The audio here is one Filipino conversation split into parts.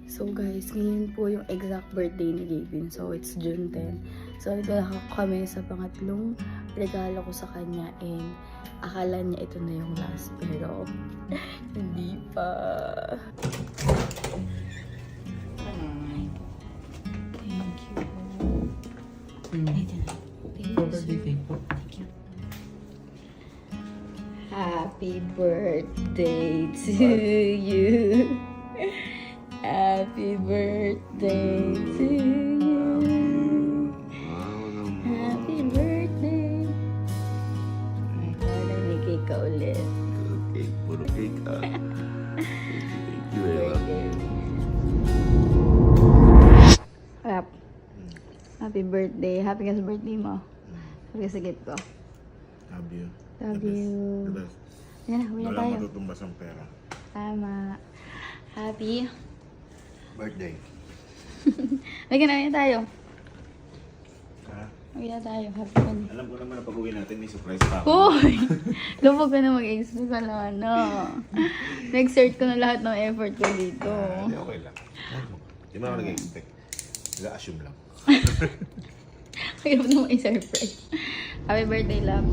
So guys, ngayon po yung exact birthday ni Gavin. So it's June 10. So nagdala kami sa pangatlong regalo ko sa kanya and akala niya ito na yung last pero hindi pa. Thank you. Thank you. Happy birthday to you. Happy birthday to you. Happy birthday. Wala, may cake ka ulit. Okay, puro cake ah. Thank you, Eva. Rap. Happy birthday. Happy ka sa birthday mo. Happy ka sa gift ko. Love you. Love you. The best. Yan na, huwi na Wala tayo. matutumbas ang pera. Tama. Happy. Birthday. Lagyan na tayo. Ha? Lagyan na tayo. Happy ka na. Alam ko naman na pag-uwi natin may surprise pa ako. Uy! Lupag ka na mag-express ka na ano. Nag-search ko na lahat ng effort ko dito. Hindi, okay lang. Hindi mo ako nag-expect. Nag-assume lang. Kaya mo naman i-surprise. Happy birthday, love.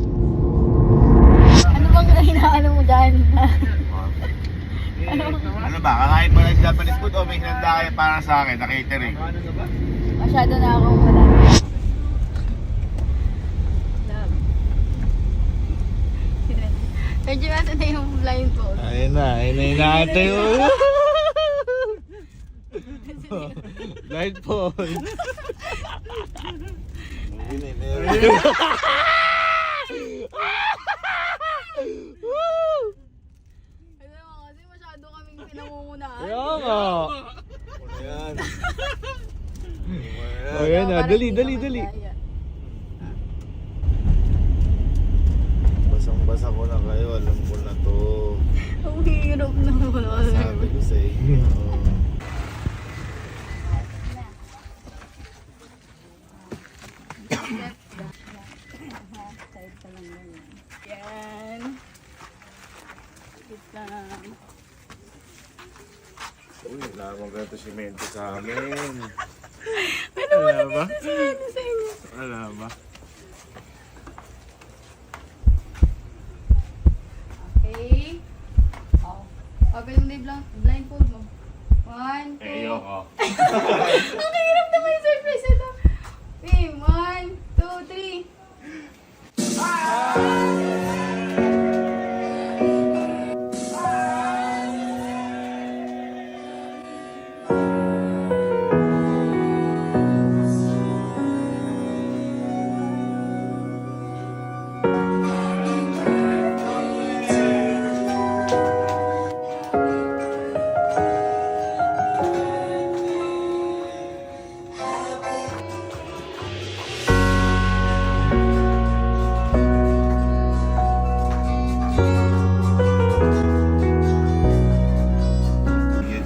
Ano bang hinaano mo dyan? Ano ba? Kakain mo ng Japanese food o may hinanda kayo para sa akin na catering? Masyado na akong wala. Love. Medyo natin na yung blindfold. Ayun na inaantay mo. Blindfold. Ano kasi masyado kaming pinangungunahan. Kaya nga. Ayan. O yan na, dali. Basang-basa ko na kayo, alam ko na to. Ang hirap naman. Sabi ko sa inyo. Yan. Wait lang. Uy, lamang ganito simento sa amin. Ano ba nagsisimento sa inyo? Wala ba? Okay. Oh. Open mo na yung blindfold mo. 1, 2. Ayoko. Ang hirap naman yung surprise ito. Okay, 1, 2, 3.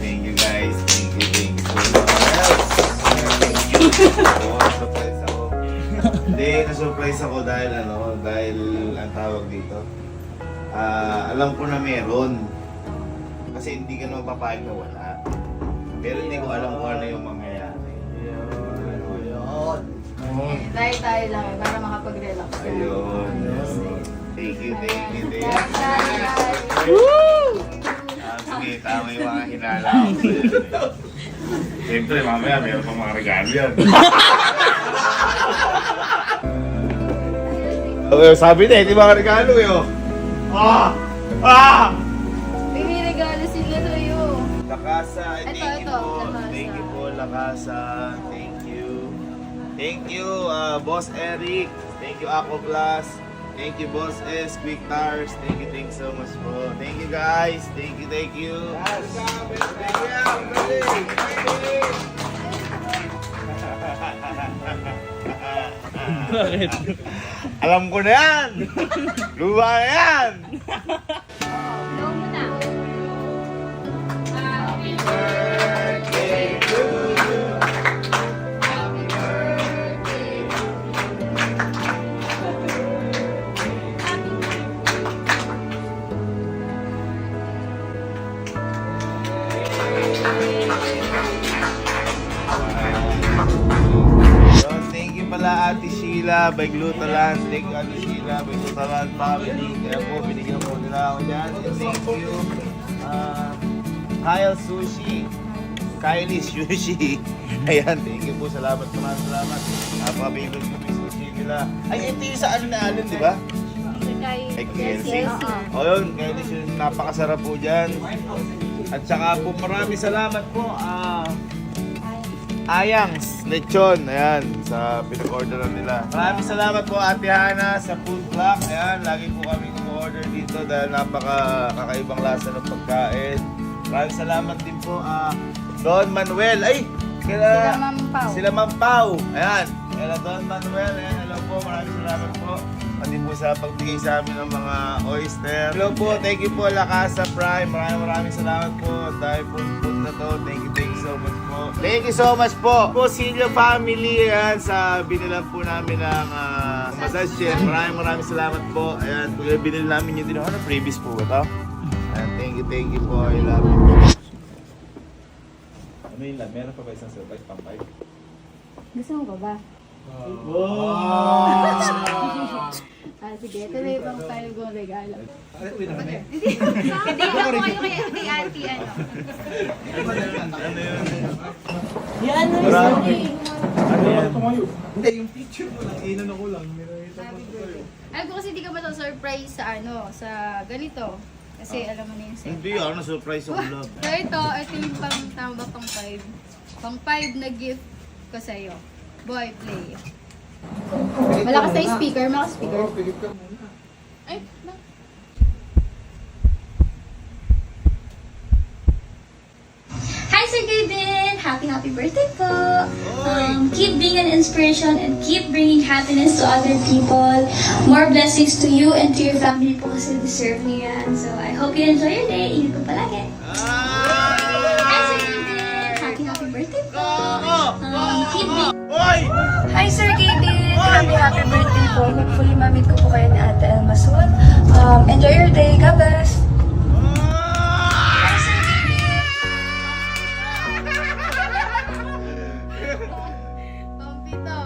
Thank you guys. Thank you so much. Surprise ako. Hindi, na-surprise ako dahil ang tawag dito. Alam ko na meron. Kasi hindi ka naman papayag na wala. Pero hindi ko alam kung ano yung mangyayari. Tayo lang eh, para makapag-relax. Ayun. Thank you. Sige, tama yung mga hinala ko. Siyempre, mamaya meron pang mga regalo yan. Sabi na, hindi mga regalo eh. May regalo sila sa'yo. Lakasa, Ito, thank you ito, po. Lakasa. Thank you po, Lakasa. Thank you, Boss Eric. Thank you, Ako Plus. Thank you, Boss S, Quick Tires. Thank you so much po. Thank you, guys. Thank you. Bakit? Alam ko na yan! Luba na yan! Blow mo na. Happy Birthday to you. Happy birthday. kala Ate Sheila by Glutaland. Thank you Ate Sheila by Glutaland family. Kaya po, binigyan po nila ako dyan. And thank you, Kyle Sushi. Kylie Sushi. Ayan, thank you po. Salamat, maraming salamat. Napaka-favorite ko yung sushi nila. Ay, ito yung sa ano na alin, di ba? Kay Kelsey. O yun, Kylie Sushi. Napakasarap po dyan. At saka po, maraming salamat po. Ayangs, lechon, ayan, sa pinag-orderan nila. Maraming salamat po Ate Hana sa Food Block. Ayan, lagi po kami order dito dahil napaka-kakaibang lasa ng pagkain. Maraming salamat din po Don Manuel. Ay, sila Ma'am Pau. Ayan, kaya Don Manuel. Ayan, hello po, maraming salamat po. Pati po sa pagbigay sa amin ng mga oyster. Hello po, thank you po La Casa Prime. Maraming salamat po dahil po food na to. Thank you so much po. Thank you so much po. Po Silio Family, ayan, sa binilan po namin ng massage chair. Maraming salamat po. Ayan, binili namin yung din. Ano, previous po ba ito? Ayan, thank you po. I love you. Ano yun lang? Meron pa ba isang surprise pang 5? Gusto mo ba? Sige, ito na yung pang tayo kong regalo. Hindi ko kayo kay Auntie ano. Ano yun? Yan, Marami. Ano yan? Hindi, yung picture mo lang, inan ako lang. Alam ko kasi hindi ka surprise sa ano, sa ganito. Kasi alam mo na yung set. Hindi, ako na-surprise ako vlog. So ito yung tama pang 5. Pang 5 na gift ko sa'yo. Boy, play. Malakas na yung speaker, malakas speaker. Pigit ka muna. Ay, na. Hi Sir Gaben! Happy birthday po! Keep being an inspiration and keep bringing happiness to other people. More blessings to you and to your family po kasi deserve niyo yan. So I hope you enjoy your day. Ingat po palagi. Hi Sir Gaben! Happy birthday po! Keep being... Hi Sir Gaben! Happy birthday po. Hopefully mamit ko po kayo ni Ate Elma soon. Enjoy your day. God bless! Pampito.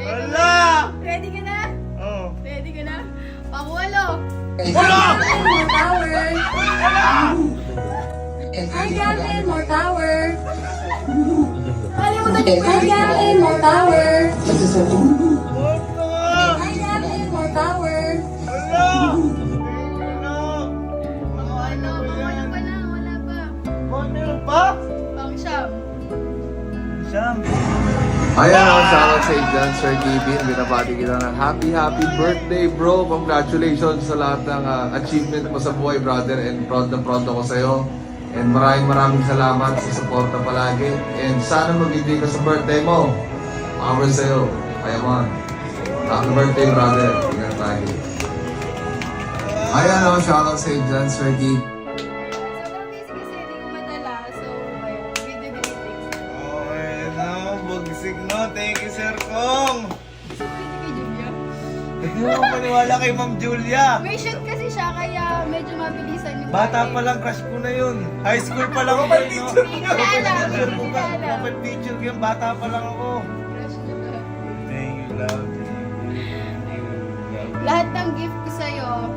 Wala! Ready ka na? Oh. Ready ka na? Pang-8. More power! Hi Gavin! More power! Hi Gavin! More power! Hi Gavin! More power! Pang-8 pa lang, wala pa. Meron pa? Pang-siyam. Siyam. Ayan ako, shoutout sa dyan, Sir Gavin. Binabati kita ng happy birthday, bro. Congratulations sa lahat ng achievement mo sa buhay, brother. And proud na proud ako sa'yo. And maraming salamat sa suporta palagi. And sana mag-ibig ka sa birthday mo. Power sa'yo. Kaya man. Happy birthday, brother. Ingat tayo. Ayan ako, shoutout sa dyan, Sir Gavin. Sobrang busy kasi hindi ko madala. So, ayun, video greetings. Okay na, bugsig no. Thank you, Sir Kong. Gusto mo hindi kay Julia? Hindi mo maniwala kay Ma'am Julia. May shoot kasi siya, kaya medyo mabilisan yung Bata pa lang, crush ko na yun. High school pa lang ako, no? Hindi ko na alam, hindi ko na alam. Kapag picture ko yun, bata pa lang ako. Crush niya ba? Thank you, love. Thank you, love. Lahat ng gift ko sa'yo,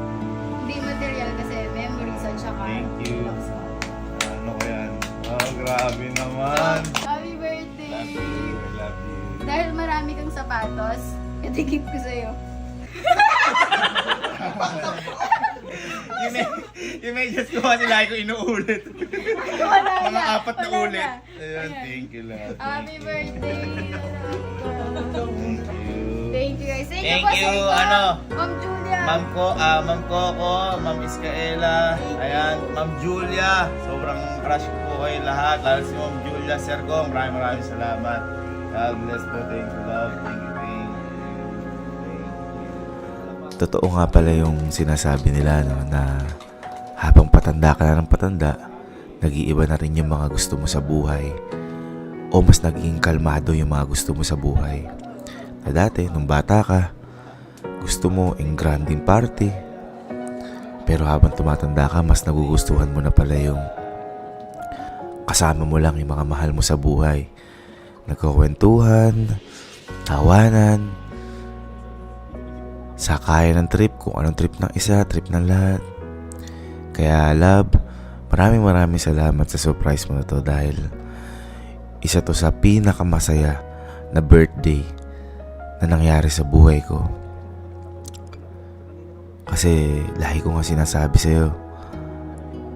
hindi material kasi memories at saka Thank you. relax mo. Ano ko yan? Oh, grabe naman. Happy birthday! Love you, I love you. Dahil marami kang sapatos, ito gift ko sa'yo. Yung may just ko nila ko inuulit. Wala Mga na, 4 na wala ulit. na. Ayan, Ayan. thank you, love. Happy birthday! Thank you. Thank you guys. Thank po sa you, inyo. ano? Ma'am Julia. Ma'am Coco, Ma'am Iskaela, ayan, Ma'am Julia. Sobrang crush ko po kayo lahat. Lalo si Ma'am Julia, Sir Gong. Maraming salamat. God bless po. Thank you, love. Thank you. Totoo nga pala yung sinasabi nila no, na habang patanda ka na ng patanda, nag-iiba na rin yung mga gusto mo sa buhay o mas naging kalmado yung mga gusto mo sa buhay. Na dati, nung bata ka, gusto mo ang granding party, pero habang tumatanda ka, mas nagugustuhan mo na pala yung kasama mo lang yung mga mahal mo sa buhay. Nagkukwentuhan, tawanan, Sakaya ng trip, kung anong trip ng isa, trip ng lahat. Kaya love, maraming salamat sa surprise mo na to dahil isa to sa pinakamasaya na birthday na nangyari sa buhay ko. Kasi lagi ko nga sinasabi sa'yo,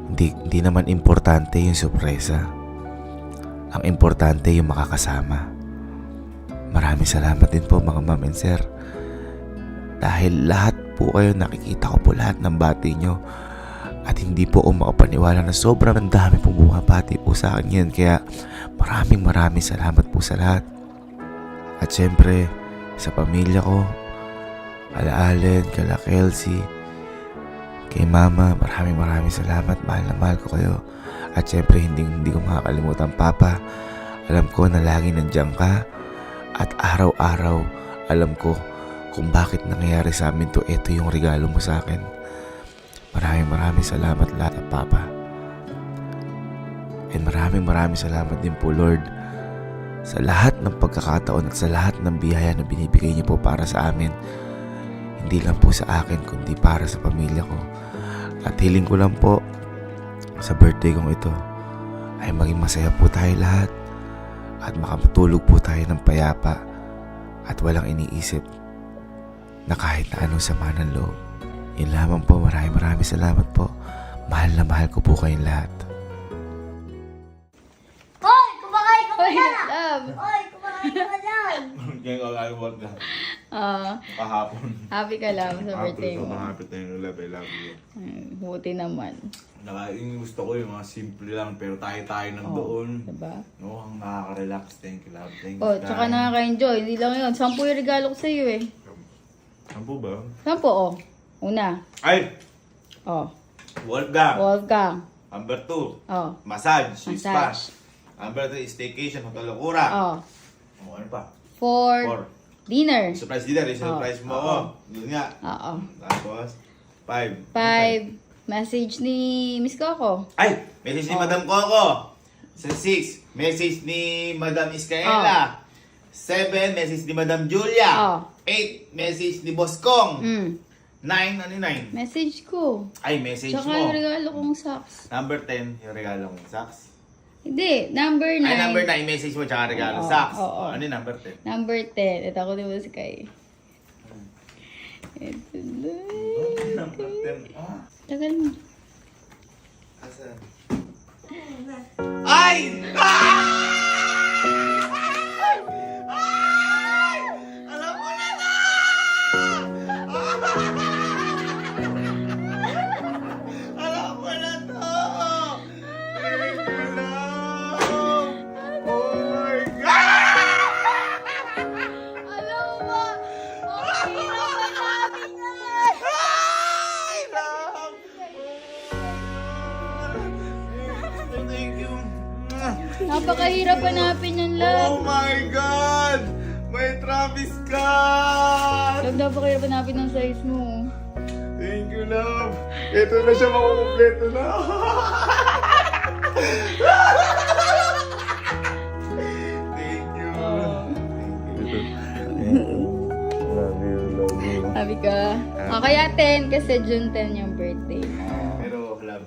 hindi naman importante yung sorpresa. Ang importante yung makakasama. Maraming salamat din po mga ma'am and sir. Dahil lahat po kayo, nakikita ko po lahat ng bati nyo. At hindi po ako makapaniwala na sobrang dami pong bumabati po sa akin yun. Kaya maraming salamat po sa lahat. At syempre, sa pamilya ko, kala Allen, kala Kelsey, kay Mama, maraming salamat. Mahal na mahal ko kayo. At syempre, hindi ko makakalimutan, Papa. Alam ko na lagi nandiyan ka. At araw-araw, alam ko kung bakit nangyayari sa amin to. Ito yung regalo mo sa akin. Maraming salamat lahat, Papa. And maraming salamat din po, Lord, sa lahat ng pagkakataon at sa lahat ng biyaya na binibigay niyo po para sa amin. Hindi lang po sa akin, kundi para sa pamilya ko. At hiling ko lang po sa birthday kong ito ay maging masaya po tayo lahat at makatulog po tayo ng payapa at walang iniisip na kahit na anong sama ng loob. Yun lamang po, maraming salamat po. Mahal na mahal ko po kayong lahat. Hoy! Kumakain ka Hoy, love! Hoy! Kumakain ka dyan! Kaya kagawag na kahapon. Happy ka lang sa birthday mo. Mahapit na yung love, I love you. Buti naman. Yung gusto ko yung mga simple lang pero tayo nang doon. Diba? No, ang nakaka-relax. Thank you, love. Thank you. Oh, tsaka nakaka-enjoy. Hindi lang yun. 10 yung regalo ko sa'yo eh. Sampo ba? 10 oh. Una. Ay! Oh. Wolfgang. Wolfgang. Number 2. Oh. Massage. Spa. Massage. Number 3, staycation. Hotel Locura. Oh. Oh, ano pa? 4. Dinner. Surprise dinner. Surprise mo ako. Doon nga. Oo. Tapos, 5. 5. Message ni Miss Coco. Ay! Message ni Madam Coco. Sa 6, message ni Madam Iskaela. 7, message ni Madam Julia. 8, message ni Boss Kong. 9, ano yung 9? Message ko. Ay, message Tsaka mo. yung regalo kong socks. Number 10, yung regalo mong socks. Hindi, number 9. Ay, number 9, message mo tsaka regalo Oo, socks. oo. Ano yung number 10? Number 10. Ito ako din mo si Kai. Ito na. Number 10. Ah, Tagal mo. asan? Ay! Ah! Alam ko na to! Alam ko na to! Thank you, love! Oh my God! Alam mo ba? Okay na ba namin yan? Ay, love! Thank you. Napakahirap hanapin yan, Oh love. my God! May Travis Scott! Love, napakahirap hanapin ng size mo. Thank you, love. Ito na siya, makukumpleto na. Thank you. Thank you. Love you, love you. Sabi ka. Kaya 10 kasi June 10 yung birthday mo. Pero, love,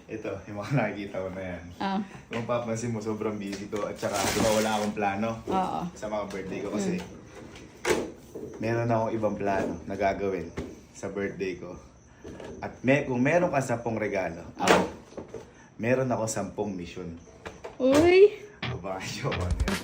ito, yung mga nakikita ko na yan. Ah, Kung papansin mo, sobrang busy ko. At saka, di ba wala akong plano oo. sa mga birthday ko kasi meron akong ibang plano na gagawin sa birthday ko. At kung meron ka 10 regalo, ako, meron ako 10 mission. Uy! Baka joke ano yan.